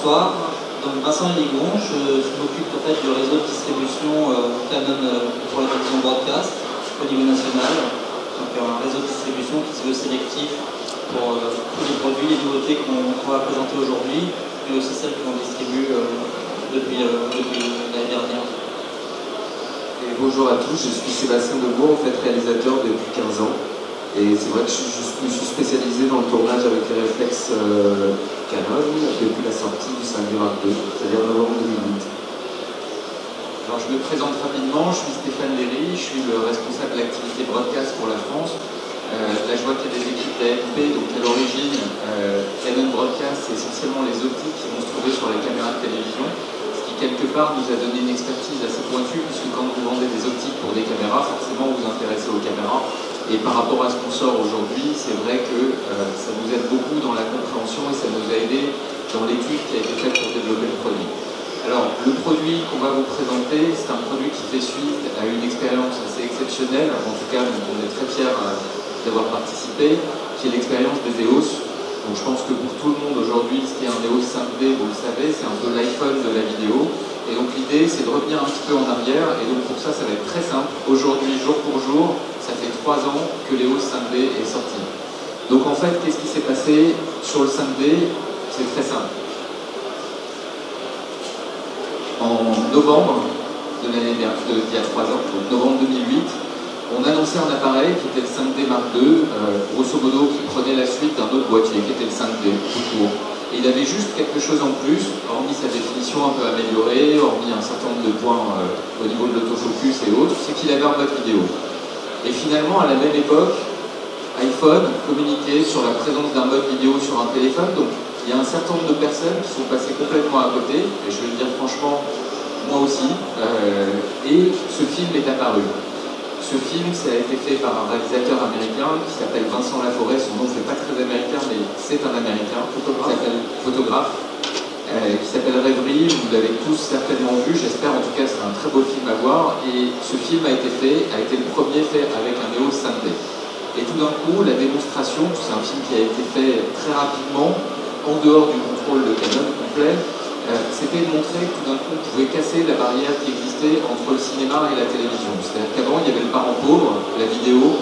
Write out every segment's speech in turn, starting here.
bonsoir. Donc Vincent Ligon, je m'occupe en fait du réseau de distribution Canon pour la télévision broadcast au niveau national. Donc un réseau de distribution qui se veut sélectif pour tous les produits, les nouveautés qu'on va présenter aujourd'hui, mais aussi celles qu'on distribue depuis l'année dernière. Et bonjour à tous, je suis Sébastien Debourg, en fait réalisateur depuis 15 ans. Et c'est vrai que je me suis spécialisé dans le tournage avec les réflexes Canon depuis la sortie du 5D Mark II, c'est-à-dire novembre 2008. Alors je me présente rapidement, je suis Stéphane Léry, je suis le responsable de l'activité broadcast pour la France. Là je vois qu'il y a des équipes d'AFP, donc à l'origine, Canon Broadcast, c'est essentiellement les optiques qui vont se trouver sur les caméras de télévision, ce qui quelque part nous a donné une expertise assez pointue, puisque quand vous vendez des optiques pour des caméras, forcément vous vous intéressez aux caméras. Et par rapport à ce qu'on sort aujourd'hui, c'est vrai que ça nous aide beaucoup dans la compréhension et ça nous a aidé dans l'étude qui a été faite pour développer le produit. Alors, le produit qu'on va vous présenter, c'est un produit qui fait suite à une expérience assez exceptionnelle, en tout cas, dont on est très fiers d'avoir participé, qui est l'expérience des EOS. Donc je pense que pour tout le monde aujourd'hui, ce qui est un EOS 5D, vous le savez, c'est un peu l'iPhone de la vidéo. Et donc l'idée, c'est de revenir un petit peu en arrière, et donc pour ça, ça va être très simple. Aujourd'hui, jour pour jour, ça fait 3 ans que l'EOS 5D est sorti. Donc en fait, qu'est-ce qui s'est passé sur le 5D? C'est très simple. En novembre de l'année d'il y a 3 ans, donc novembre 2008, on annonçait un appareil qui était le 5D Mark II, grosso modo qui prenait la suite d'un autre boîtier, qui était le 5D, tout court. Et il avait juste quelque chose en plus, hormis sa définition un peu améliorée, hormis un certain nombre de points au niveau de l'autofocus et autres, c'est qu'il avait un mode vidéo. Et finalement, à la même époque, iPhone communiquait sur la présence d'un mode vidéo sur un téléphone. Donc il y a un certain nombre de personnes qui sont passées complètement à côté, et je vais le dire franchement, moi aussi, et ce film est apparu. Ce film, ça a été fait par un réalisateur américain qui s'appelle Vincent Laforêt. Son nom ne fait pas très américain, mais c'est un américain, photographe, qui s'appelle Rêverie. Vous l'avez tous certainement vu, j'espère. En tout cas, c'est un très beau film à voir. Et ce film a été le premier fait avec un EOS 5D. Et tout d'un coup, la démonstration, c'est un film qui a été fait très rapidement, en dehors du contrôle de Canon complet, c'était de montrer que tout d'un coup on pouvait casser la barrière qui existait entre le cinéma et la télévision. C'est-à-dire qu'avant il y avait le parent pauvre, la vidéo,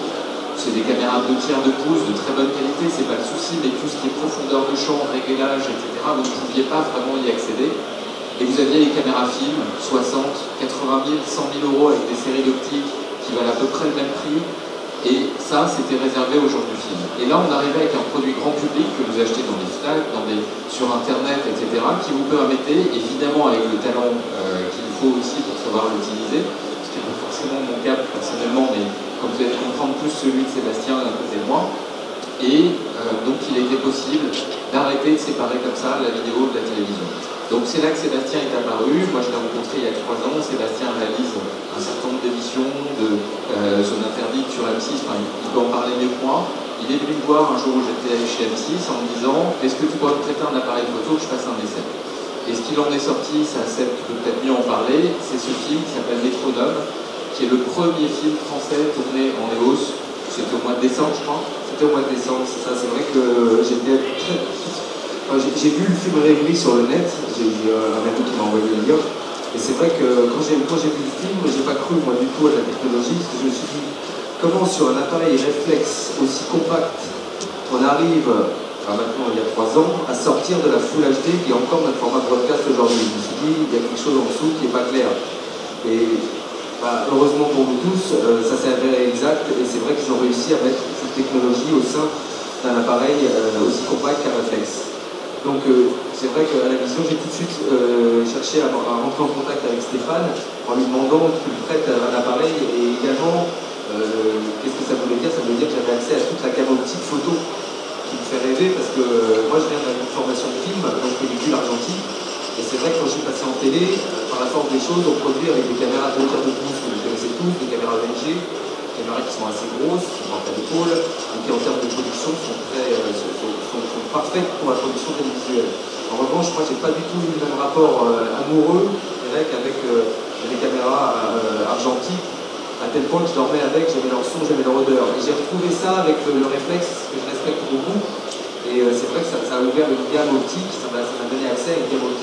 c'est des caméras 2/3 de pouce de très bonne qualité, c'est pas le souci, mais tout ce qui est profondeur de champ, réglage, etc., vous ne pouviez pas vraiment y accéder. Et vous aviez les caméras film, 60, 80 000, 100 000 euros avec des séries d'optiques qui valent à peu près le même prix. Et ça, c'était réservé aux gens du film. Et là, on arrivait avec un produit grand public que vous achetez dans les FNAC, sur Internet, etc., qui vous permettait, évidemment avec le talent qu'il faut aussi pour savoir l'utiliser, ce qui n'est pas forcément mon cas personnellement, mais comme vous allez comprendre plus celui de Sébastien d'un côté de moi, et donc il était possible d'arrêter de séparer comme ça la vidéo de la télévision. Donc c'est là que Sébastien est apparu. Moi je l'ai rencontré il y a 3 ans. Sébastien réalise un certain nombre d'émissions de Zone Interdite sur M6, enfin, il peut en parler mieux que moi. Il est venu me voir un jour où j'étais chez M6 en me disant « Est-ce que tu pourrais me prêter un appareil photo que je fasse un essai ?» Et ce qu'il en est sorti, ça Seb, tu peux peut-être mieux en parler, c'est ce film qui s'appelle Métronome, qui est le premier film français tourné en EOS. C'était au mois de décembre, je crois. C'était au mois de décembre, c'est ça. C'est vrai que j'étais très... j'ai vu le film Rêverie sur le net, j'ai eu un ami qui m'a envoyé le lien. Et c'est vrai que quand j'ai vu le film, j'ai pas cru moi du tout à la technologie, parce que je me suis dit, comment sur un appareil réflexe aussi compact, on arrive, maintenant il y a 3 ans, à sortir de la Full HD qui est encore notre format broadcast aujourd'hui. Je me suis dit, il y a quelque chose en dessous qui n'est pas clair. Et heureusement pour nous tous, ça s'est avéré exact, et c'est vrai qu'ils ont réussi à mettre cette technologie au sein d'un appareil aussi compact qu'un réflexe. Donc c'est vrai qu'à la vision, j'ai tout de suite cherché à rentrer en contact avec Stéphane en lui demandant qu'il me prête un appareil, et également, qu'est-ce que ça voulait dire? Ça voulait dire que j'avais accès à toute la gamme optique photo qui me fait rêver, parce que moi je viens d'une formation de film, donc j'ai vu l'argentique, et c'est vrai que quand je suis passé en télé, par la force des choses, on produit avec des caméras 2/3 de pouce que vous connaissez tous, des caméras VNG, caméras qui sont assez grosses, qui portent à l'épaule, et qui en termes de production sont parfaites pour la production télévisuelle. En revanche, moi j'ai pas du tout eu le même rapport amoureux avec les caméras argentiques, à tel point que je dormais avec, j'aimais leur son, j'aimais leur odeur. Et j'ai retrouvé ça avec le réflexe que je respecte beaucoup. Et c'est vrai que ça a ouvert une gamme optique, ça m'a donné accès à une gamme optique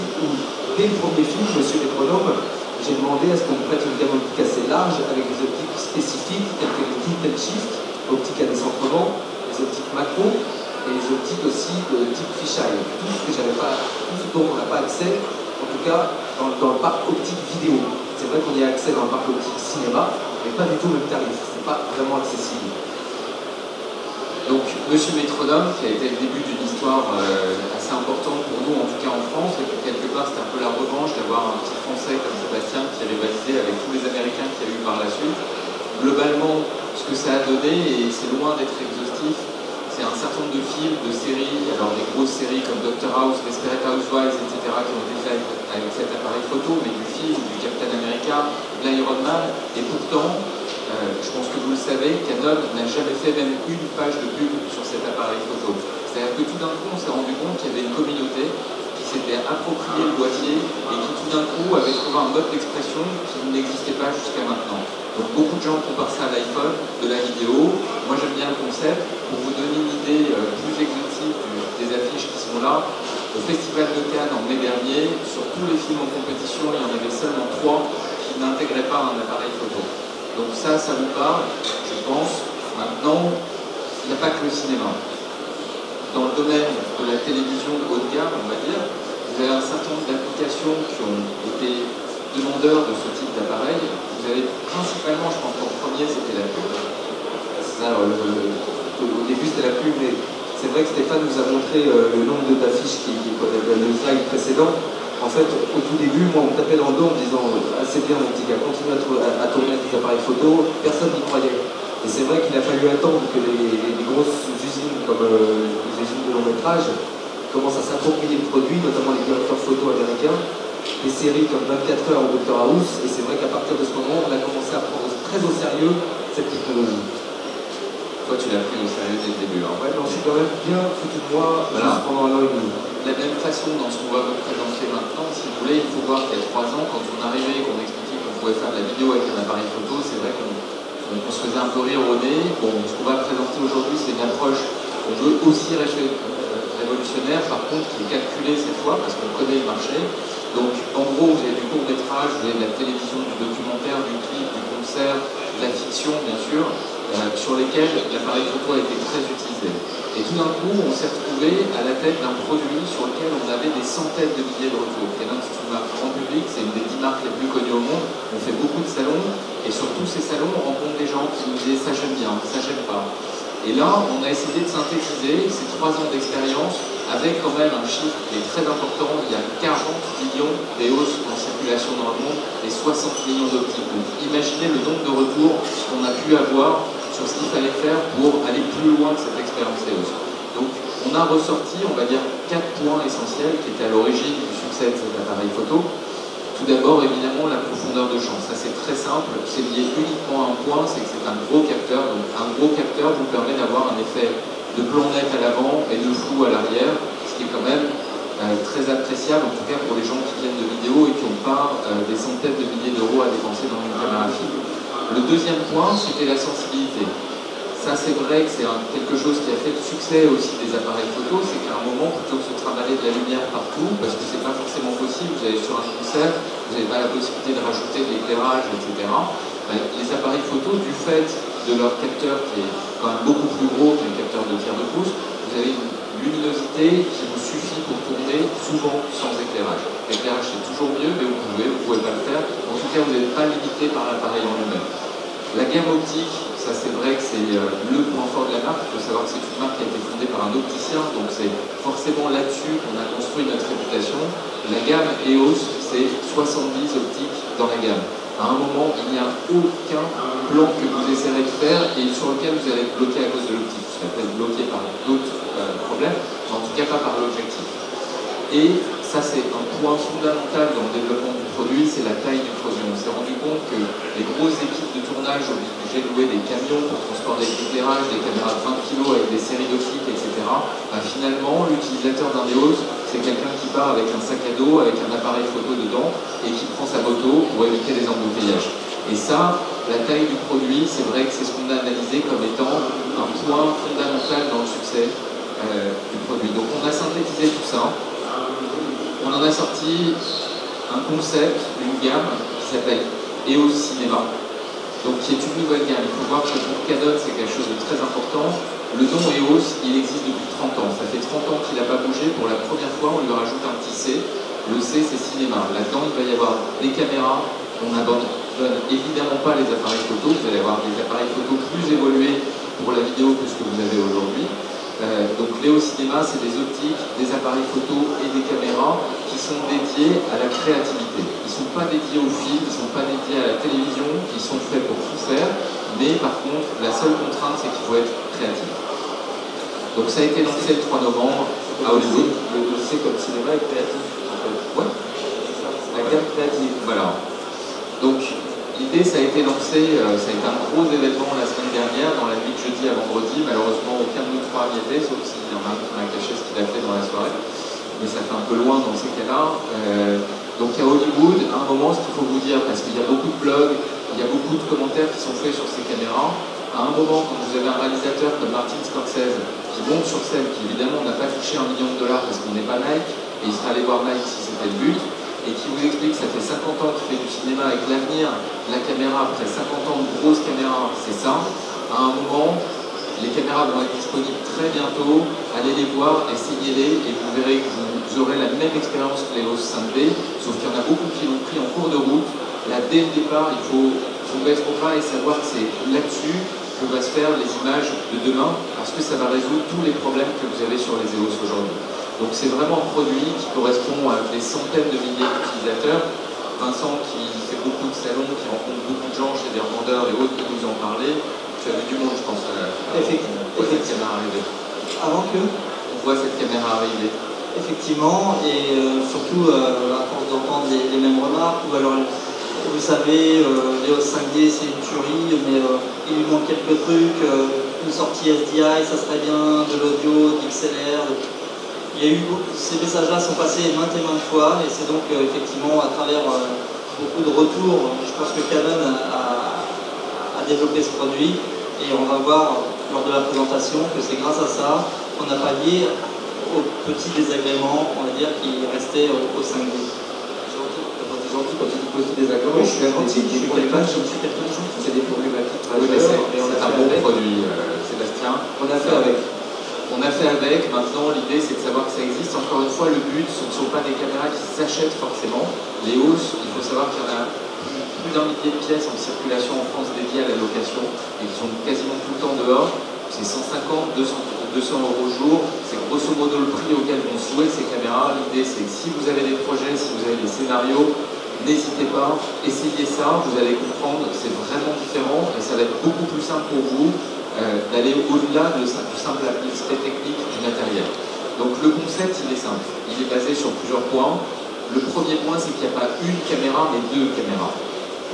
dès le premier film, Monsieur Métronome, j'ai demandé à ce qu'on me prête une gamme optique assez large avec des optiques spécifiques telles que les tilt and shift, optiques à décentrement, les optiques macro et les optiques aussi de type fisheye. Tout ce que j'avais pas, tout ce dont on n'a pas accès, en tout cas dans le parc optique vidéo. C'est vrai qu'on y a accès dans le parc optique cinéma, mais pas du tout le même tarif. C'est pas vraiment accessible. Donc, Monsieur Métronome, qui a été le début d'une histoire assez importante pour nous, en tout cas en France, et que quelque part c'était un peu la revanche d'avoir un petit Français comme Sébastien qui rivalisait avec tous les Américains qu'il y a eu par la suite. Globalement, ce que ça a donné, et c'est loin d'être exhaustif, c'est un certain nombre de films, de séries, alors des grosses séries comme Dr House, Desperate Housewives, etc., qui ont été faites avec cet appareil photo, mais du film, du Captain America, de l'Iron Man, et pourtant, je pense que vous le savez, Canon n'a jamais fait même une page de pub sur cet appareil photo. C'est-à-dire que tout d'un coup, on s'est rendu compte qu'il y avait une communauté qui s'était approprié le boîtier et qui tout d'un coup avait trouvé un mode d'expression qui n'existait pas jusqu'à maintenant. Donc beaucoup de gens comparent ça à l'iPhone, de la vidéo. Moi j'aime bien le concept. Pour vous donner une idée plus exhaustive des affiches qui sont là, au Festival de Cannes en mai dernier, sur tous les films en compétition, il y en avait seulement 3 qui n'intégraient pas un appareil photo. Donc ça vous parle, je pense. Maintenant, il n'y a pas que le cinéma. Dans le domaine de la télévision haut de gamme, on va dire, vous avez un certain nombre d'applications qui ont été demandeurs de ce type d'appareil. Vous avez principalement, je pense qu'en premier, c'était la pub. Ça, au début, c'était la pub, mais c'est vrai que Stéphane nous a montré le nombre d'affiches le slide précédent. En fait, au tout début, moi, on me tapait dans le dos en me disant c'est bien, mon petit gars, continue à tourner avec tes appareils photo. Personne n'y croyait. Et c'est vrai qu'il a fallu attendre que les grosses usines, comme les usines de long métrage, commencent à s'approprier le produit, notamment les directeurs photo américains, des séries comme 24 heures ou Dr House. Et c'est vrai qu'à partir de ce moment, on a commencé à prendre très au sérieux cette technologie. Toi, tu l'as pris au sérieux dès le début. Hein. Ouais, non, je suis quand même bien foutu de moi juste pendant un an et demi. De la même façon, dans ce qu'on va vous présenter maintenant, si vous voulez, il faut voir qu'il y a 3 ans, quand on arrivait et qu'on expliquait qu'on pouvait faire de la vidéo avec un appareil photo, c'est vrai qu'on se faisait un peu rire au nez. Bon, ce qu'on va présenter aujourd'hui, c'est une approche qu'on veut aussi révolutionnaire, par contre, qui est calculée cette fois, parce qu'on connaît le marché. Donc, en gros, vous avez du court-métrage, vous avez de la télévision, du documentaire, du clip, du concert, de la fiction, bien sûr, sur lesquels l'appareil photo a été très utilisé. Et tout d'un coup, on s'est retrouvé à la tête d'un produit sur lequel on avait des centaines de milliers de retours. Canon, c'est une marque grand public, c'est une des 10 marques les plus connues au monde. On fait beaucoup de salons, et sur tous ces salons, on rencontre des gens qui nous disent ça j'aime bien, ça j'aime pas. Et là, on a essayé de synthétiser ces 3 ans d'expérience avec quand même un chiffre qui est très important. Il y a 40 millions d'EOS en circulation dans le monde et 60 millions d'optiques. Donc imaginez le nombre de retours qu'on a pu avoir sur ce qu'il fallait faire pour aller plus loin que cette expérience EOS. Donc on a ressorti, on va dire, 4 points essentiels qui étaient à l'origine du succès de cet appareil photo. Tout d'abord, évidemment, la profondeur de champ. Ça, c'est très simple. C'est lié uniquement à un point, c'est que c'est un gros capteur. Donc, un gros capteur vous permet d'avoir un effet de plan net à l'avant et de flou à l'arrière, ce qui est quand même très appréciable, en tout cas pour les gens qui viennent de vidéo et qui n'ont pas des centaines de milliers d'euros à dépenser dans une caméra fixe. Le deuxième point, c'était la sensibilité. Ça, c'est vrai que c'est quelque chose qui a fait le succès aussi des appareils photo, c'est qu'à un moment, plutôt que de trimballer de la lumière partout, parce que c'est pas forcément possible, vous allez sur un concert, vous n'avez pas la possibilité de rajouter de l'éclairage, etc. Les appareils photo, du fait de leur capteur qui est quand même beaucoup plus gros qu'un capteur de tiers de pouce, vous avez une luminosité qui vous suffit pour tourner, souvent sans éclairage. L'éclairage, c'est toujours mieux, mais vous pouvez pas le faire. En tout cas, vous n'êtes pas limité par l'appareil en lui-même. La gamme optique, ça c'est vrai que c'est le point fort de la marque. Il faut savoir que c'est une marque qui a été fondée par un opticien, donc c'est forcément là-dessus qu'on a construit notre réputation. La gamme EOS, c'est 70 optiques dans la gamme. À un moment, il n'y a aucun plan que vous essayerez de faire et sur lequel vous allez être bloqué à cause de l'optique. Vous allez être bloqué par d'autres problèmes, mais en tout cas pas par l'objectif. Et ça, c'est un point fondamental dans le développement du produit, c'est la taille du produit. On s'est rendu compte que les grosses équipes de tournage obligées de louer des camions pour transporter l'éclairage, des caméras de 20 kg avec des séries d'optiques, etc. Finalement, l'utilisateur d'un EOS, c'est quelqu'un qui part avec un sac à dos, avec un appareil photo dedans, et qui prend sa moto pour éviter les embouteillages. Et ça, la taille du produit, c'est vrai que c'est ce qu'on a analysé comme étant un point fondamental dans le succès du produit. Donc on a synthétisé tout ça. On en a sorti un concept, une gamme qui s'appelle EOS Cinéma, donc qui est une nouvelle gamme. Il faut voir que pour Canon, c'est quelque chose de très important. Le nom EOS, il existe depuis 30 ans. Ça fait 30 ans qu'il n'a pas bougé. Pour la première fois, on lui rajoute un petit C. Le C, c'est cinéma. Là-dedans, il va y avoir des caméras. On n'abandonne évidemment pas les appareils photo. Vous allez avoir des appareils photo plus évolués pour la vidéo que ce que vous avez aujourd'hui. Donc l'EOS Cinéma, c'est des optiques, des appareils photo et des caméras qui sont dédiés à la créativité. Ils ne sont pas dédiés au film, ils ne sont pas dédiés à la télévision, ils sont faits pour tout faire, mais par contre, la seule contrainte, c'est qu'il faut être créatif. Donc ça a été lancé le 3 novembre à Hollywood. Le C comme cinéma est créatif, en fait. Ouais. La gamme créative. Voilà. Donc l'idée, ça a été lancé, ça a été un gros événement la semaine dernière, dans la nuit de jeudi à vendredi. Malheureusement, aucun de nous trois n'y était, sauf s'il y en a un qui m'a caché ce qu'il a fait dans la soirée. Mais ça fait un peu loin dans ces cas-là. Donc à Hollywood, à un moment, ce qu'il faut vous dire, parce qu'il y a beaucoup de blogs, il y a beaucoup de commentaires qui sont faits sur ces caméras, à un moment, quand vous avez un réalisateur comme Martin Scorsese qui monte sur scène, qui évidemment n'a pas touché $1 million parce qu'on n'est pas Nike, et il serait allé voir Nike si c'était le but, et qui vous explique que ça fait 50 ans qu'il fait du cinéma avec l'avenir, la caméra, après 50 ans de grosse caméra, c'est ça. À un moment, les caméras vont être disponibles très bientôt, allez les voir, essayez-les, et vous verrez que vous aurez la même expérience que les EOS 5D, sauf qu'il y en a beaucoup qui l'ont pris en cours de route. Là, dès le départ, il faut mettre au pas et savoir que c'est là-dessus que va se faire les images de demain, parce que ça va résoudre tous les problèmes que vous avez sur les EOS aujourd'hui. Donc c'est vraiment un produit qui correspond à des centaines de milliers d'utilisateurs. Vincent, qui fait beaucoup de salons, qui rencontre beaucoup de gens chez des revendeurs et autres, peut nous en parler. Tu as vu du monde, je pense, Effectivement. cette caméra arriver. Avant que On voit cette caméra arriver. Effectivement, et surtout à force d'entendre les mêmes remarques, ou alors vous savez, l'EOS 5D c'est une tuerie, mais il lui manque quelques trucs, une sortie SDI, ça serait bien, de l'audio, d'XLR. Il y a eu ces messages-là sont passés maintes et maintes fois, et c'est donc effectivement à travers beaucoup de retours, je pense que Canon a développé ce produit, et on va voir lors de la présentation que c'est grâce à ça qu'on a pallié aux petits désagréments, on va dire, qui restaient au 5D. Gentil quand tu dis petits désagréments, Oui, je suis gentil, je suis quelqu'un de gentil. C'est des problématiques Oui, mais c'est on a un fait bon avec. produit, Sébastien. On a fait avec. On a fait avec, maintenant l'idée c'est de savoir que ça existe. Encore une fois, le but, ce ne sont pas des caméras qui s'achètent forcément. Les EOS, il faut savoir qu'il y en a plus d'1 millier de pièces en circulation en France dédiées à la location et qui sont quasiment tout le temps dehors. C'est 150, 200 euros jour. C'est grosso modo le prix auquel vont se louer ces caméras. L'idée c'est que si vous avez des projets, si vous avez des scénarios, n'hésitez pas, essayez ça, vous allez comprendre, c'est vraiment différent et ça va être beaucoup plus simple pour vous d'aller au-delà du simple aspect technique du matériel. Donc le concept, il est simple, il est basé sur plusieurs points. Le premier point, c'est qu'il n'y a pas une caméra, mais deux caméras.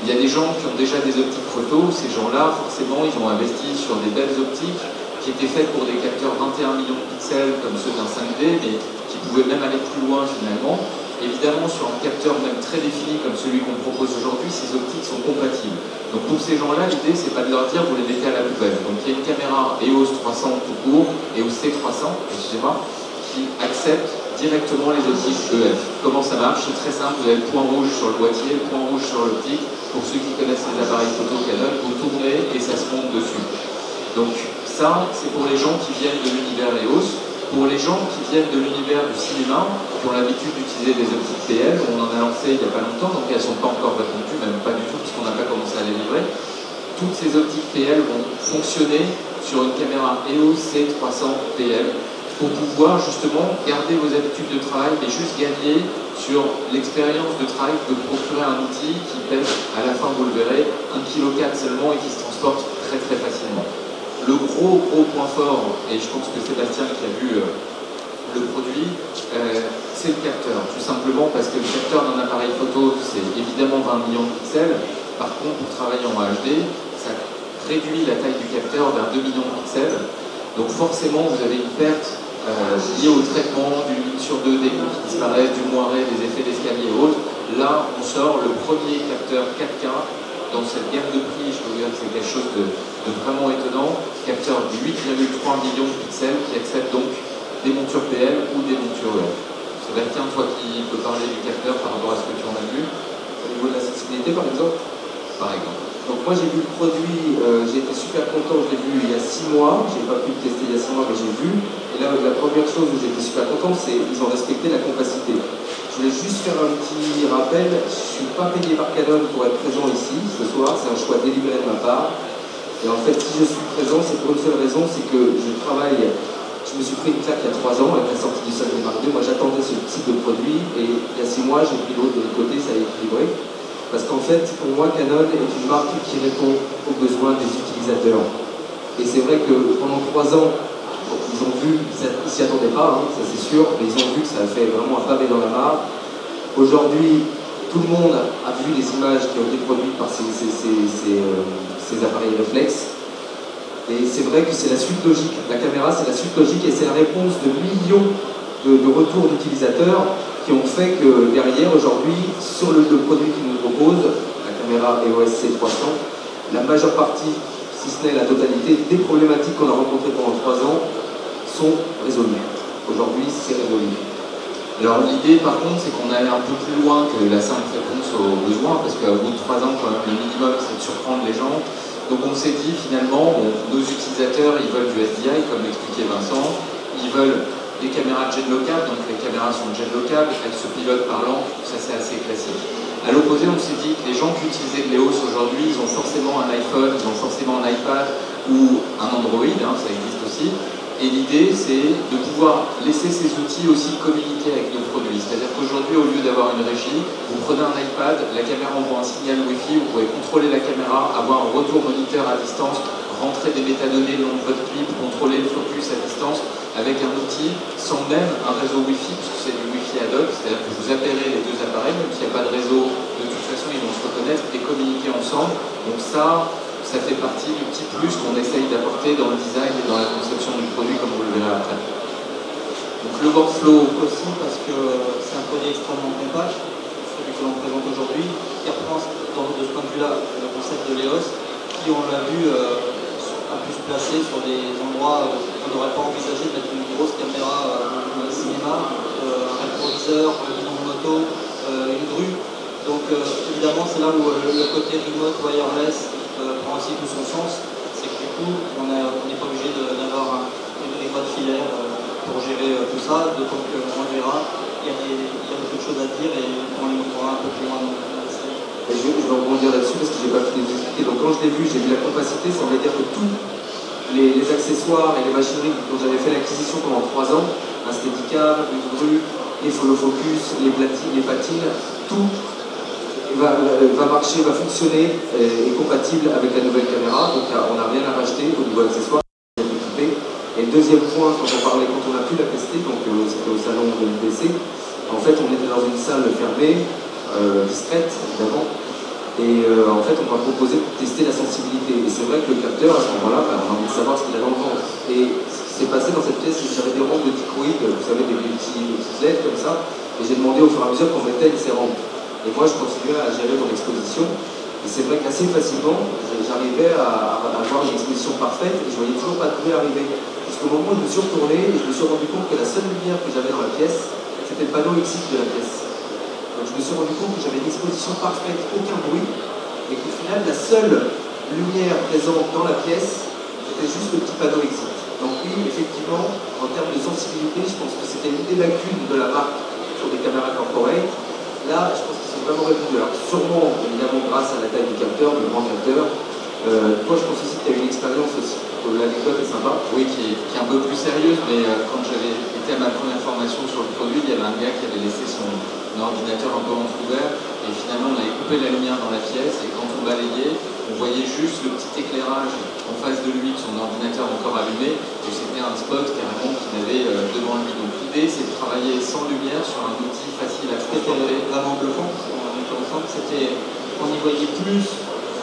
Il y a des gens qui ont déjà des optiques photo, ces gens-là, forcément, ils ont investi sur des belles optiques qui étaient faites pour des capteurs 21 millions de pixels comme ceux d'un 5D, mais qui pouvaient même aller plus loin finalement. Évidemment, sur un capteur même très défini comme celui qu'on propose aujourd'hui, ces optiques sont compatibles. Donc pour ces gens-là, l'idée, c'est pas de leur dire vous les mettez à la poubelle. Donc il y a une caméra EOS 300 tout court, EOS C300, excusez-moi, qui accepte directement les optiques EF. Comment ça marche? C'est très simple, vous avez le point rouge sur le boîtier, le point rouge sur l'optique. Pour ceux qui connaissent les appareils photo Canon, vous tournez et ça se monte dessus. Donc ça, c'est pour les gens qui viennent de l'univers EOS. Pour les gens qui viennent de l'univers du cinéma, qui ont l'habitude d'utiliser des optiques PL, on en a lancé il n'y a pas longtemps, donc elles ne sont pas encore répandues, même pas du tout, puisqu'on n'a pas commencé à les livrer. Toutes ces optiques PL vont fonctionner sur une caméra EOS C300 PL pour pouvoir justement garder vos habitudes de travail, mais juste gagner sur l'expérience de travail que peut procurer un outil qui pèse, à la fin vous le verrez, 1,4 kg seulement et qui se transporte très très facilement. Le gros point fort, et je pense que Sébastien qui a vu le produit, c'est le capteur. Tout simplement parce que le capteur d'un appareil photo, c'est évidemment 20 millions de pixels. Par contre, pour travailler en HD, ça réduit la taille du capteur vers 2 millions de pixels. Donc forcément, vous avez une perte liée au traitement d'une ligne sur deux, des lignes qui disparaissent, du moiré, des effets d'escalier et autres. Là, on sort le premier capteur 4K dans cette gamme de prix. Je peux vous dire que c'est quelque chose de vraiment étonnant. Capteur de 8,3 millions de pixels qui accepte donc des montures PL ou des montures EF. Sébastien, toi qui peux parler du capteur par rapport à ce que tu en as vu. sécurité par exemple. Par exemple. Donc moi j'ai vu le produit, j'ai été super content, je l'ai vu il y a 6 mois, j'ai pas pu le tester il y a 6 mois mais j'ai vu. Et là la première chose où j'étais super content, c'est qu'ils ont respecté la compacité. Je voulais juste faire un petit rappel, je ne suis pas payé par Canon pour être présent ici ce soir, c'est un choix délibéré de ma part. Et en fait si je suis présent, c'est pour une seule raison, c'est que je travaille, je me suis pris une claque il y a 3 ans avec la sortie du 5D Mark II. Moi j'attendais ce type de produit et il y a 6 mois j'ai pris l'autre de l'autre côté, ça a équilibré. Parce qu'en fait, pour moi, Canon est une marque qui répond aux besoins des utilisateurs. Et c'est vrai que pendant 3 ans, ils ont vu, ils ne s'y attendaient pas, hein, ça c'est sûr, mais ils ont vu que ça a fait vraiment un pavé dans la mare. Aujourd'hui, tout le monde a vu les images qui ont été produites par ces appareils réflexes. Et c'est vrai que c'est la suite logique. La caméra, c'est la suite logique et c'est la réponse de millions de retours d'utilisateurs qui ont fait que derrière, aujourd'hui, sur le produit qu'ils nous propose, la caméra EOS C300, la majeure partie, si ce n'est la totalité, des problématiques qu'on a rencontrées pendant 3 ans sont résolues. Aujourd'hui, c'est résolu. Alors l'idée par contre, c'est qu'on allait un peu plus loin que la simple réponse aux besoins, parce qu'au bout de 3 ans, quand même, le minimum, c'est de surprendre les gens. Donc on s'est dit finalement, nos utilisateurs, ils veulent du SDI, comme l'expliquait Vincent, ils veulent des caméras de jet local, donc les caméras sont de jet local, elles se pilotent par lampe, ça c'est assez classique. À l'opposé, on s'est dit que les gens qui utilisaient de l'EOS aujourd'hui, ils ont forcément un iPhone, ils ont forcément un iPad ou un Android, hein, ça existe aussi. Et l'idée, c'est de pouvoir laisser ces outils aussi communiquer avec nos produits. C'est-à-dire qu'aujourd'hui, au lieu d'avoir une régie, vous prenez un iPad, la caméra envoie un signal Wi-Fi, vous pouvez contrôler la caméra, avoir un retour moniteur à distance, rentrer des métadonnées le long de votre clip, contrôler le focus à distance avec un outil sans même un réseau Wi-Fi, puisque c'est du Wi-Fi ad hoc, c'est-à-dire que vous appellerez les deux appareils, même s'il n'y a pas de réseau, de toute façon ils vont se reconnaître et communiquer ensemble. Donc ça fait partie du petit plus qu'on essaye d'apporter dans le design et dans la conception du produit, comme vous le verrez après. Donc le workflow aussi, parce que c'est un produit extrêmement compact, celui que l'on présente aujourd'hui, qui reprend de ce point de vue-là le concept de l'EOS, qui on l'a vu a pu se placer sur des endroits où on n'aurait pas envisagé de mettre une grosse caméra dans le cinéma, un rétroviseur, un guidon de moto, une grue. Donc évidemment c'est là où le côté remote, wireless prend aussi tout son sens. C'est que du coup on n'est pas obligé d'avoir une remote filaire pour gérer tout ça, d'autant qu'on le verra, il y a beaucoup de choses à dire et on les montrera un peu plus loin dans la série. Et je vais rebondir là-dessus parce que je n'ai pas fini de vous expliquer. Donc quand je l'ai vu, j'ai vu la capacité, ça veut dire que tous les accessoires et les machineries dont j'avais fait l'acquisition pendant 3 ans, un Steadicam, une grue, les follow focus, les patines, tout va marcher, va fonctionner et est compatible avec la nouvelle caméra. Donc on n'a rien à racheter au niveau accessoires. Et le deuxième point, quand on a pu la tester, donc c'était au salon de l'UBC, en fait on était dans une salle fermée, discrète évidemment, et en fait on m'a proposé de tester la sensibilité. Et c'est vrai que le capteur à ce moment-là, on a envie de savoir ce qu'il a dans le ventre. Et c'est passé dans cette pièce, j'avais des rampes de dichroïdes, vous savez, des petites LED comme ça, et j'ai demandé au fur et à mesure qu'on mettait ces rampes. Et moi je continuais à gérer mon exposition. Et c'est vrai qu'assez facilement, j'arrivais à avoir une exposition parfaite et je voyais toujours pas de bruit arriver. Jusqu'au moment où je me suis retourné et je me suis rendu compte que la seule lumière que j'avais dans la pièce, c'était le panneau Exit de la pièce. Donc je me suis rendu compte que j'avais une exposition parfaite, aucun bruit, et qu'au final, la seule lumière présente dans la pièce, c'était juste le petit panneau Exit. Donc oui, effectivement, en termes de sensibilité, je pense que c'était une des lacunes de la marque sur des caméras corporate. Là, je pense qu'ils sont vraiment répondu. Alors sûrement, évidemment, grâce à la taille du capteur, du grand capteur. Toi, je pense aussi que tu as eu une expérience aussi. L'anecdote est sympa. Oui, qui est un peu plus sérieuse, mais quand j'avais été à ma première formation sur le produit, il y avait un gars qui avait laissé son ordinateur un peu entrouvert, et finalement on avait coupé la lumière dans la pièce, et quand on balayait, on voyait juste le petit éclairage en face de lui de son ordinateur encore allumé, et c'était un spot carrément qu'il avait devant lui. Donc l'idée, c'est de travailler sans lumière sur un outil facile à transporter. C'était vraiment bluffant, on y voyait plus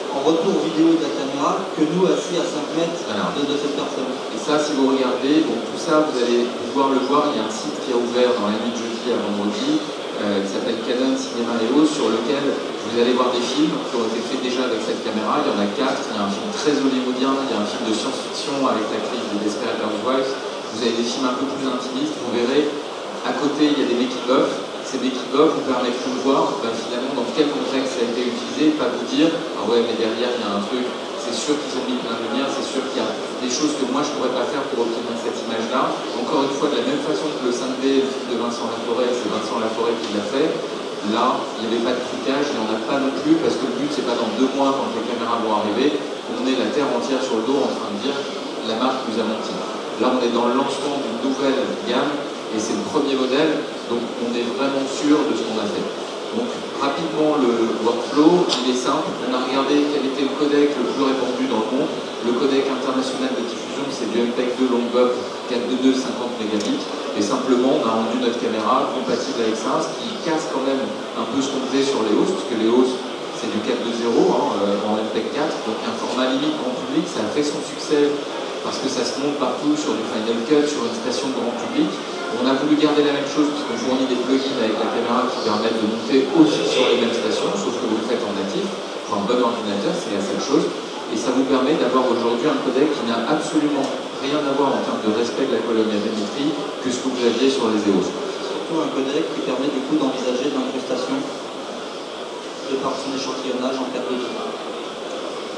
en retour vidéo de la caméra que nous assis à 5 mètres de cette personne. Et ça, si vous regardez, donc tout ça, vous allez pouvoir le voir. Il y a un site qui est ouvert dans la nuit de jeudi à vendredi, qui s'appelle Canon Cinéma EOS, sur lequel vous allez voir des films qui ont été faits déjà avec cette caméra. Il y en a 4. Il y a un film très hollywoodien, il y a un film de science-fiction avec l'actrice de Desperate Housewives. Vous avez des films un peu plus intimistes. Vous verrez, à côté, il y a des making-of. ces making-of vous permettront de voir finalement dans quel contexte ça a été utilisé, et pas vous dire ah ouais mais derrière il y a un truc, c'est sûr qu'ils ont mis plein de lumière, c'est sûr qu'il y a des choses que moi je ne pourrais pas faire pour obtenir cette image-là. Encore une fois, de la même façon que le 5D, le film de Vincent Laforêt, c'est Vincent Laforêt qui l'a fait. Là, il n'y avait pas de trucage, il n'y en a pas non plus, parce que le but c'est pas dans 2 mois quand les caméras vont arriver, qu'on ait la terre entière sur le dos en train de dire la marque nous a menti. Là, on est dans le lancement d'une nouvelle gamme et c'est le premier modèle, donc on est vraiment sûr de ce qu'on a fait. Donc rapidement, le workflow, il est simple. On a regardé quel était le codec le plus répandu dans le monde. Le codec international de diffusion, c'est du MPEG 2 Longbob 422 50 mégabits. Et simplement, on a rendu notre caméra compatible avec ça, ce qui casse quand même un peu ce qu'on faisait sur les hausses, parce que les hausses, c'est du 420 en MPEG 4, donc un format limite grand public. Ça a fait son succès parce que ça se monte partout sur du Final Cut, sur une station de grand public. On a voulu garder la même chose puisqu'on fournit des plugins avec la caméra qui permettent de monter aussi sur les mêmes stations, sauf que vous le faites en natif, enfin en bon ordinateur, c'est la seule chose. Et ça vous permet d'avoir aujourd'hui un codec qui n'a absolument rien à voir en termes de respect de la colorimétrie que ce que vous aviez sur les EOS. Surtout un codec qui permet du coup d'envisager l'incrustation de par son échantillonnage en 4:2.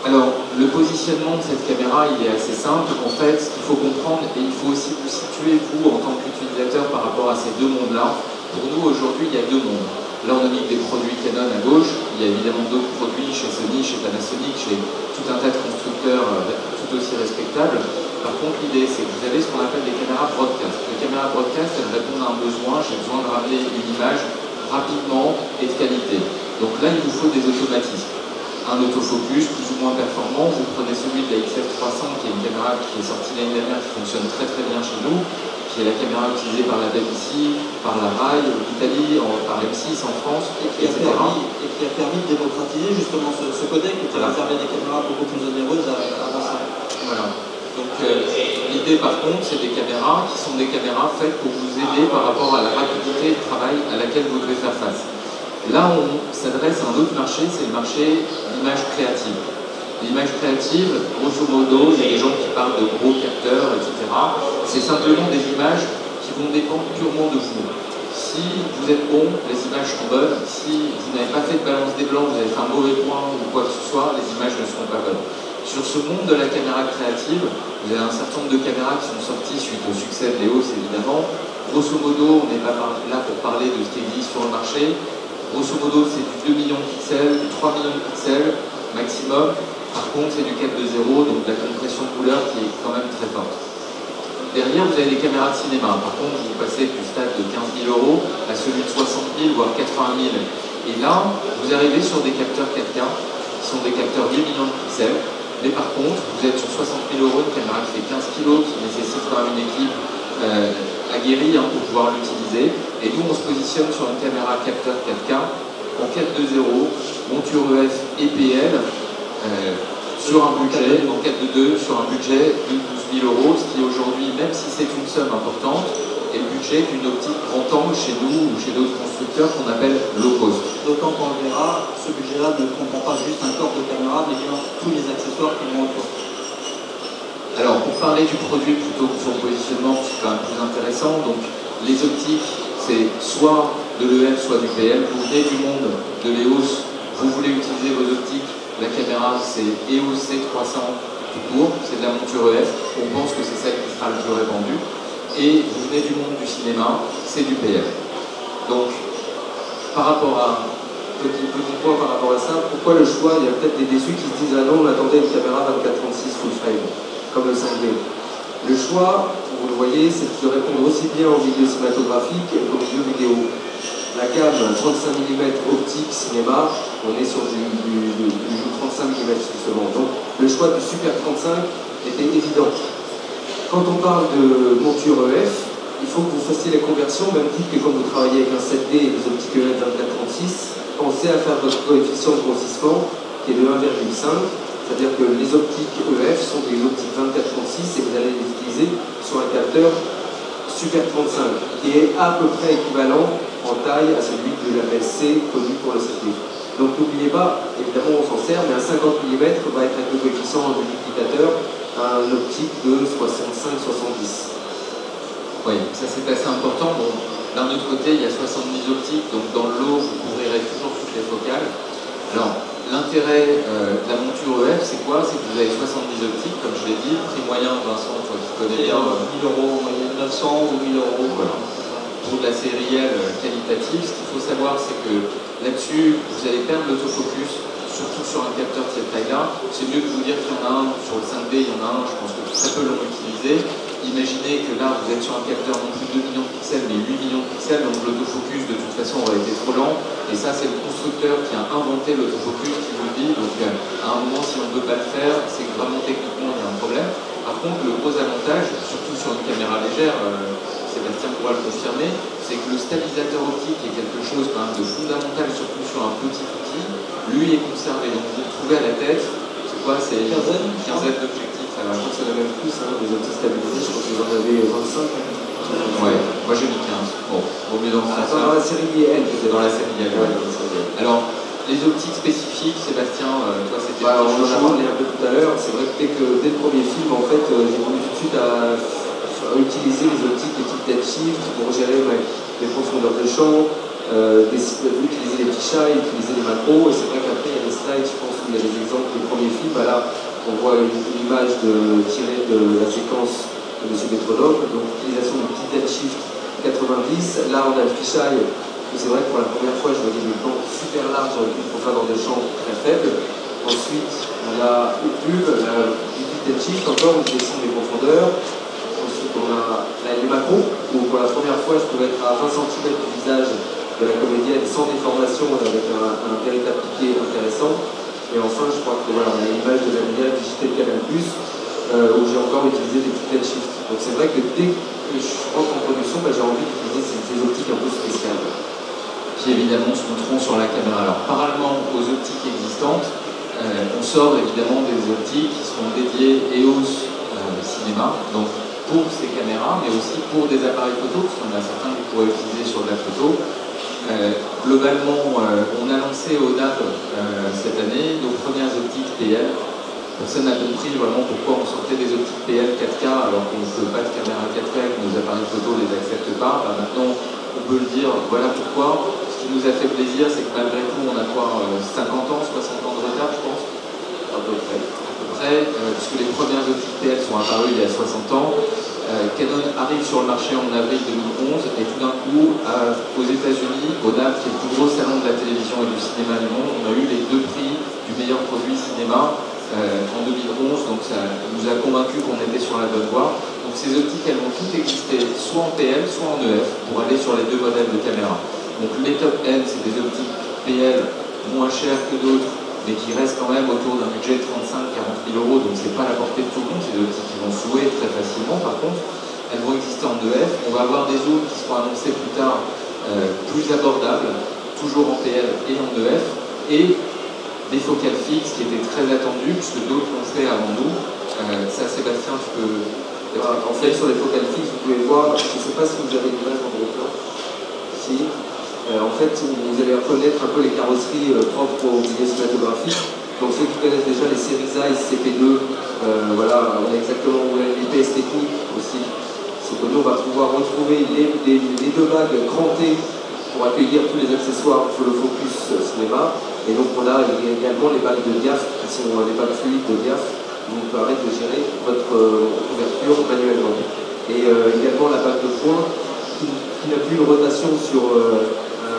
Alors, le positionnement de cette caméra, il est assez simple. En fait, ce qu'il faut comprendre, et il faut aussi vous situer, vous, en tant qu'utilisateur, par rapport à ces deux mondes-là. Pour nous, aujourd'hui, il y a deux mondes. Là, on a mis des produits Canon à gauche. Il y a évidemment d'autres produits chez Sony, chez Panasonic, chez tout un tas de constructeurs tout aussi respectables. Par contre, l'idée, c'est que vous avez ce qu'on appelle des caméras broadcast. Les caméras broadcast, elles répondent à un besoin. J'ai besoin de ramener une image rapidement et de qualité. Donc là, il vous faut des automatismes. Un autofocus plus ou moins performant, vous prenez celui de la XF300 qui est une caméra qui est sortie l'année dernière, qui fonctionne très très bien chez nous, qui est la caméra utilisée par la BBC, par la RAI en Italie, par M6 en France, et qui a permis de démocratiser justement ce codec qui était réservé à des caméras beaucoup plus onéreuses avant ça. Voilà. Donc l'idée par contre, c'est des caméras qui sont des caméras faites pour vous aider par rapport à la rapidité de travail à laquelle vous devez faire face. Là, on s'adresse à un autre marché, c'est le marché d'image créative. L'image créative, grosso modo, il y a des gens qui parlent de gros capteurs, etc. C'est simplement des images qui vont dépendre purement de vous. Si vous êtes bon, les images seront bonnes. Si vous n'avez pas fait de balance des blancs, vous avez fait un mauvais point ou quoi que ce soit, les images ne seront pas bonnes. Sur ce monde de la caméra créative, vous avez un certain nombre de caméras qui sont sorties suite au succès de l'EOS, évidemment. Grosso modo, on n'est pas là pour parler de ce qui existe sur le marché. Grosso modo, c'est du 2 millions de pixels, du 3 millions de pixels maximum. Par contre, c'est du 4:0, donc de la compression de couleur qui est quand même très forte. Derrière, vous avez des caméras de cinéma. Par contre, vous passez du stade de 15 000 € à celui de 60 000, voire 80 000. Et là, vous arrivez sur des capteurs 4K, qui sont des capteurs 10 millions de pixels. Mais par contre, vous êtes sur 60 000 €, une caméra qui fait 15 kg, qui nécessite quand même une équipe aguerrie pour pouvoir l'utiliser. Et nous, on se positionne sur une caméra capteur 4K en 4:0, monture EF et PL, sur un budget, en 4:2, sur un budget de 12 000 €, ce qui aujourd'hui, même si c'est une somme importante, est le budget d'une optique grand angle chez nous ou chez d'autres constructeurs qu'on appelle low cost. D'autant qu'on le verra, ce budget-là ne comprend pas juste un corps de caméra, mais bien tous les accessoires qui vont autour. Alors, pour parler du produit plutôt que son positionnement, c'est quand même plus intéressant. Donc, les optiques, c'est soit de l'EF, soit du PL. Vous venez du monde de l'EOS, vous voulez utiliser vos optiques. La caméra, c'est EOS C300 tout court, c'est de la monture EF. On pense que c'est celle qui sera le plus répandue. Et vous venez du monde du cinéma, c'est du PL. Donc, par rapport à... Petit point par rapport à ça, pourquoi le choix? Il y a peut-être des déçus qui se disent ah non, on attendait une caméra 24-36 full frame, comme le 5D. Le choix, vous le voyez, c'est de répondre aussi bien aux vidéos cinématographiques qu'aux vidéos vidéo. La gamme 35 mm optique cinéma, on est sur du 35 mm justement. Donc le choix du Super 35 était évident. Quand on parle de monture EF, il faut que vous fassiez la conversion, même titre que quand vous travaillez avec un 7D et des optiques EF 24-36, pensez à faire votre coefficient de grossissement qui est de 1,5, c'est-à-dire que les optiques EF sont des optiques 24-36 et vous allez les utiliser sur un capteur Super 35 qui est à peu près équivalent en taille à celui de la BSC connu pour le 7D. Donc n'oubliez pas, évidemment on s'en sert, mais un 50 mm va être avec le coefficient multiplicateur à une optique de 65-70. Oui, ça c'est assez important. Bon, D'un autre côté, il y a 70 optiques, donc dans le lot, vous couvrirez toujours toutes les focales. Alors, l'intérêt de la monture EF, c'est quoi? C'est que vous avez 70 optiques, comme je l'ai dit, prix moyen, Vincent, toi qui connais bien. 1000 euros en moyenne, 900 ou 1000 euros. Voilà. Pour de la sérielle qualitative, ce qu'il faut savoir, c'est que là-dessus, vous allez perdre l'autofocus, surtout sur un capteur de cette taille-là. C'est mieux que vous dire qu'il y en a un, sur le 5D, il y en a un, je pense que très peu l'ont utilisé. Imaginez que là, vous êtes sur un capteur non plus 2 millions de pixels, mais 8 millions de pixels, donc l'autofocus, de toute façon, aurait été trop lent. Et ça, c'est le constructeur qui a inventé l'autofocus qui vous le dit. Donc, à un moment, si on ne peut pas le faire, c'est que vraiment, techniquement, il y a un problème. Par contre, le gros avantage, surtout sur une caméra légère, Sébastien pourra le confirmer, c'est que le stabilisateur optique est quelque chose quand même de fondamental, surtout sur un petit outil. Lui est conservé. Donc, vous le trouvez à la tête. C'est quoi? C'est une quinzaine d'objectifs. Je crois que c'est la même plus, hein, les optiques stabilisées, je crois que vous en avez 25. Ouais, moi j'ai mis 15. Bon, vaut mieux dans ce sens-là. Dans la série L, c'est dans la série L. Ouais. Alors, les optiques spécifiques, Sébastien, toi c'était on en a parlé un peu tout à l'heure. C'est vrai que dès le premier film, en fait, j'ai voulu tout de suite à utiliser les optiques de type dead shift pour gérer les profondeurs de champ, utiliser les fisheye, utiliser les macros. Et c'est vrai qu'après, il y a des slides, je pense, où il y a des exemples du premier film. Bah là, on voit une image tirée de la séquence de M. Métronome, donc utilisation du petit dead shift 90. Là, on a le fisheye. C'est vrai que pour la première fois, je voyais des plans super larges avec une profondeur de champ très faible. Ensuite, on a une pub, du petit dead shift, encore, on descend les profondeurs. Ensuite, on a les macros, où pour la première fois, je pouvais être à 20 cm du visage de la comédienne sans déformation, avec un véritable piqué intéressant. Et enfin, je crois que voilà, on a l'image de la lumière digitée de Canal+, où j'ai encore utilisé des petits dead shift. Donc c'est vrai que dès que je rentre en production, j'ai envie d'utiliser ces optiques un peu spéciales. Qui évidemment se montreront sur la caméra. Alors, parallèlement aux optiques existantes, on sort évidemment des optiques qui seront dédiées EOS cinéma, donc pour ces caméras, mais aussi pour des appareils photo, parce qu'il y en a certains que vous pourrez utiliser sur de la photo. Globalement, on a lancé au NAB cette année nos premières optiques PL. Personne n'a compris vraiment pourquoi on sortait des optiques PL 4K alors qu'on ne fait pas de caméra 4K et que nos appareils photo ne les acceptent pas. Maintenant, on peut le dire, voilà pourquoi. Ce qui nous a fait plaisir, c'est que malgré tout, on a quoi, 50 ans, 60 ans de retard, je pense, à peu près, puisque les premières optiques PL sont apparues il y a 60 ans. Canon arrive sur le marché en avril 2011 et tout d'un coup, aux États-Unis, au NAB, qui est le plus gros salon de la télévision et du cinéma du monde, on a eu les 2 prix du meilleur produit cinéma en 2011, donc ça nous a convaincus qu'on était sur la bonne voie. Donc ces optiques, elles vont toutes exister soit en PL, soit en EF, pour aller sur les 2 modèles de caméra. Donc les top N, c'est des optiques PL moins chères que d'autres, mais qui restent quand même autour d'un budget de 35-40 000 euros, donc c'est pas à la portée de tout le monde, c'est des optiques qui vont se louer très facilement. Par contre, elles vont exister en EF. On va avoir des zooms qui seront annoncés plus tard, plus abordables, toujours en PL et en EF, et des focales fixes qui étaient très attendues, puisque d'autres l'ont fait avant nous. Ça, Sébastien, tu peux... En fait, sur les focales fixes, vous pouvez voir, je ne sais pas si vous avez l'image dans vos plans. Si. En fait, vous allez reconnaître un peu les carrosseries propres au milieu cinématographique. Donc ceux qui connaissent déjà les séries Zeiss, CP2, voilà, on a exactement l'IPS technique aussi. C'est que nous, on va pouvoir retrouver les 2 bagues crantées pour accueillir tous les accessoires pour le focus cinéma. Et donc on a également les bagues de diaph, qui sont les bagues fluides de diaph, qui vous permettent de gérer votre couverture manuellement. Et également la bague de point, qui n'a plus une rotation sur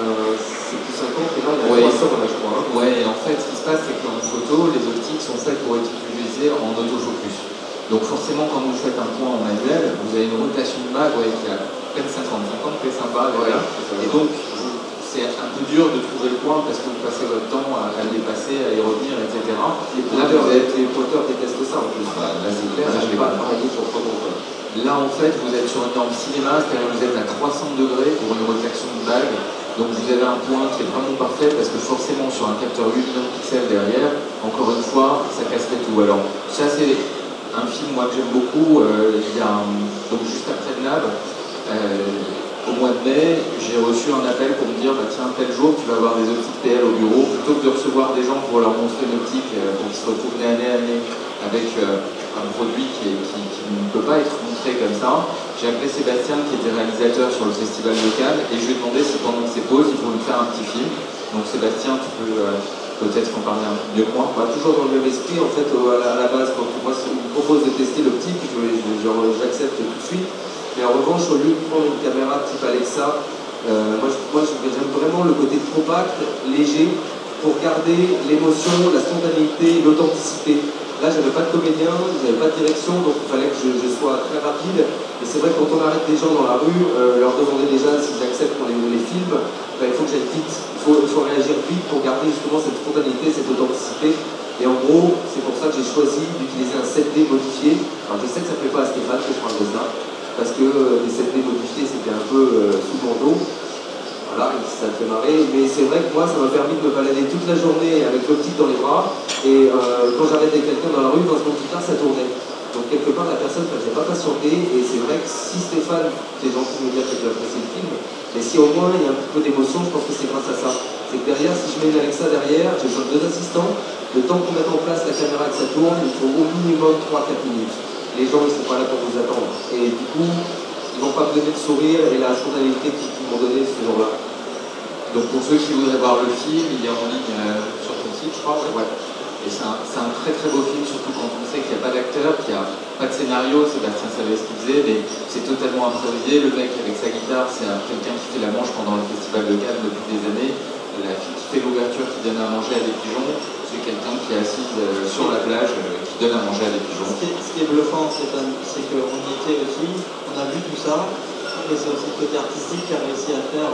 c'est plus 50, et là il y a 300 là je crois. Hein. Ouais, et en fait ce qui se passe c'est qu'en photo, les optiques sont faites pour être utilisées en autofocus. Donc forcément quand vous faites un point en manuel, vous avez une rotation de bague qui a à peine 50 fait sympa. Voilà. Et donc c'est un peu dur de trouver le point parce que vous passez votre temps à le dépasser, à y revenir, etc. Les pointeurs détestent ça en plus. Là c'est clair, je n'ai pas travaillé sur le point. Là en fait vous êtes sur une norme cinéma, c'est-à-dire que vous êtes à 300 degrés pour une rotation de bague. Donc vous avez un point qui est vraiment parfait parce que forcément sur un capteur 8 millions de pixels derrière, encore une fois, ça casserait tout. Alors ça c'est un film moi que j'aime beaucoup, il y a donc juste après le NAB, au mois de mai, j'ai reçu un appel pour me dire bah, tiens tel jour tu vas avoir des optiques PL au bureau, plutôt que de recevoir des gens pour leur montrer une optique pour qu'ils se retrouvent année avec un produit qui ne peut pas être montré comme ça. j'ai appelé Sébastien qui était réalisateur sur le festival local et je lui ai demandé si pendant ses pauses il pouvait me faire un petit film. Donc Sébastien, tu peux peut-être en parler un peu mieux que moi. Toujours dans le même esprit, en fait, à la base, quand moi il me propose de tester l'optique, j'accepte tout de suite. Mais en revanche, au lieu de prendre une caméra type Alexa, j'aime vraiment le côté compact, léger, pour garder l'émotion, la spontanéité, l'authenticité. Là, j'avais pas de comédien, j'avais pas de direction, donc il fallait que je sois très rapide. Et c'est vrai que quand on arrête des gens dans la rue, leur demander déjà s'ils acceptent qu'on les filme, il faut que j'aille vite. Il faut réagir vite pour garder justement cette spontanéité, cette authenticité. Et en gros, c'est pour ça que j'ai choisi d'utiliser un 7D modifié. Alors je sais que ça ne plaît pas à Stéphane que je parle de ça, parce que les 7D modifiés, c'était un peu sous mon dos. Voilà, ça me fait marrer, mais c'est vrai que moi ça m'a permis de me balader toute la journée avec l'optique dans les bras, et quand j'arrêtais quelqu'un dans la rue, dans ce optique-là, ça tournait. Donc quelque part la personne ne faisait pas patienter, et c'est vrai que si Stéphane, t'es gentil de me dire que tu as apprécié le film, mais si au moins il y a un petit peu d'émotion, je pense que c'est grâce à ça. C'est que derrière, si je mets une Alexa derrière, j'ai besoin de 2 assistants, le temps qu'on mette en place la caméra et que ça tourne, il faut au minimum 3-4 minutes. Les gens ils ne sont pas là pour vous attendre, et du coup, ils ne vont pas me donner le sourire et la spontanéité qu'ils m'ont donné ce jour-là. Donc pour ceux qui voudraient voir le film, il est en ligne sur ton site, je crois. Ouais. Et c'est un très très beau film, surtout quand on sait qu'il n'y a pas d'acteur, qu'il n'y a pas de scénario. Sébastien savait ce qu'il faisait, mais c'est totalement improvisé. Le mec avec sa guitare, c'est quelqu'un qui fait la manche pendant le festival de Cannes depuis des années. La fille qui fait l'ouverture, qui donne à manger à des pigeons, c'est quelqu'un qui est assis sur la plage, qui donne à manger à des pigeons. Ce qui est bluffant, c'est qu'on y était aussi, on a vu tout ça, et c'est aussi le côté artistique qu'a réussi à faire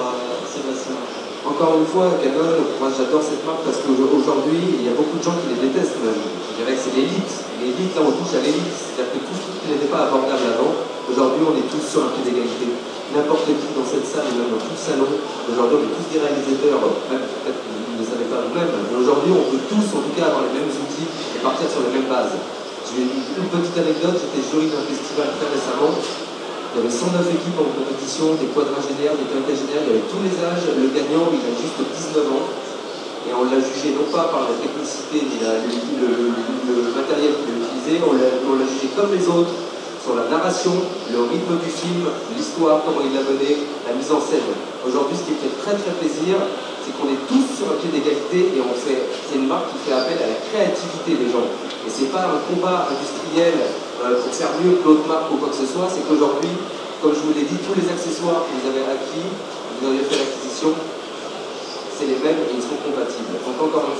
Sébastien. Encore une fois, Canon, moi j'adore cette marque parce qu'aujourd'hui, il y a beaucoup de gens qui les détestent même. Je dirais que c'est l'élite. L'élite, là on touche à l'élite. C'est-à-dire que tout ce qui n'était pas abordable avant, aujourd'hui on est tous sur un pied d'égalité. N'importe qui dans cette salle et même dans tout le salon, aujourd'hui on est tous des réalisateurs, même peut-être que vous ne le savez pas vous-même, mais aujourd'hui on peut tous en tout cas avoir les mêmes outils et partir sur les mêmes bases. J'ai une petite anecdote, j'étais jury d'un festival très récemment. Il y avait 109 équipes en compétition, des quadragénaires, des quinquagénaires, il y avait tous les âges. Le gagnant, il a juste 19 ans. Et on l'a jugé non pas par la technicité ni le matériel qu'il a utilisé, on l'a jugé comme les autres, sur la narration, le rythme du film, l'histoire, comment il l'a mené, la mise en scène. Aujourd'hui, ce qui me fait très très plaisir, c'est qu'on est tous sur un pied d'égalité et c'est une marque qui fait appel à la créativité des gens. Et c'est pas un combat industriel pour faire mieux que l'autre marque ou quoi que ce soit, c'est qu'aujourd'hui, comme je vous l'ai dit, tous les accessoires que vous avez acquis, vous avez fait l'acquisition, c'est les mêmes et ils sont compatibles. Donc encore une